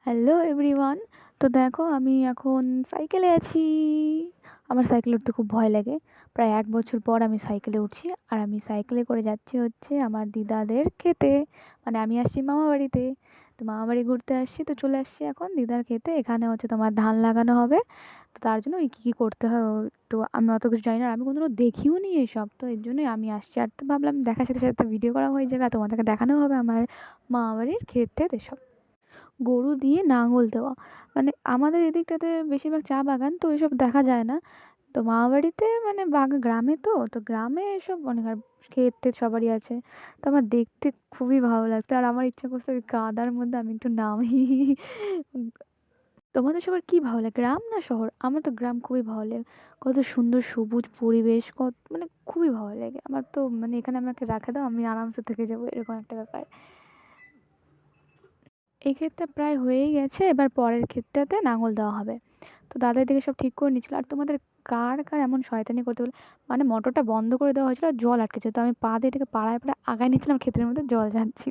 Hello everyone. তো দেখো আমি এখন সাইকেলে আছি। আমার সাইকেলে উঠতে খুব ভয় লাগে। প্রায় ১ বছর পর আমি সাইকেলে উঠছি। আর আমি সাইকেলে করে যাচ্ছি হচ্ছে আমার দিদাদের ক্ষেতে। মানে আমি আসছি মামা বাড়িতে। তো মামা বাড়ি ঘুরতে আসছি, তো চলে আসছি এখন দিদার ক্ষেতে। এখানে হচ্ছে তোমার ধান লাগানো হবে। তো তার জন্য ওই কী কী করতে হয় তো আমি অত কিছু জানি না, আর আমি কোনোদিনও দেখিও নি এসব, তো এর জন্যই আমি আসছি। আর তো ভাবলাম দেখার সাথে সাথে ভিডিও করা হয়ে যাবে, আর তোমাদেরকে দেখানো হবে আমার মামা বাড়ির ক্ষেত টেত এসব। গরু দিয়ে লাঙল দেওয়া, মানে আমাদের এদিকটাতে বেশিরভাগ চা বাগান, তো এসব দেখা যায় না। তো মামাবাড়িতে মানে গ্রামে, তো তো গ্রামে এসব অনেক, আর ক্ষেত টেত সবারই আছে। তো আমার দেখতে খুবই ভালো লাগতো, আর আমার ইচ্ছা করছে ওই কাদার মধ্যে আমি একটু নামি। তোমাদের সবার কি ভালো লাগে, গ্রাম না শহর? আমার তো গ্রাম খুবই ভালো লাগে। কত সুন্দর সবুজ পরিবেশ, কত মানে খুবই ভালো লাগে আমার তো। মানে এখানে আমাকে রাখা দাও, আমি আরামসে থেকে যাবো, এরকম একটা ব্যাপার। এই ক্ষেতটা প্রায় হয়েই গেছে, এবার পরের ক্ষেতটাতে লাঙল দেওয়া হবে। তো দাদা এদিকে সব ঠিক করে নিচ্ছিল। আর তোমাদের কার কার এমন শয়তানি করতে বলে, মানে মোটরটা বন্ধ করে দেওয়া হয়েছিল আর জল আটকেছে, তো আমি পা দিয়ে এটাকে পাড়ায় পাড়ায় আগায় নিচ্ছিলাম, ক্ষেতের মধ্যে জল যাচ্ছিল।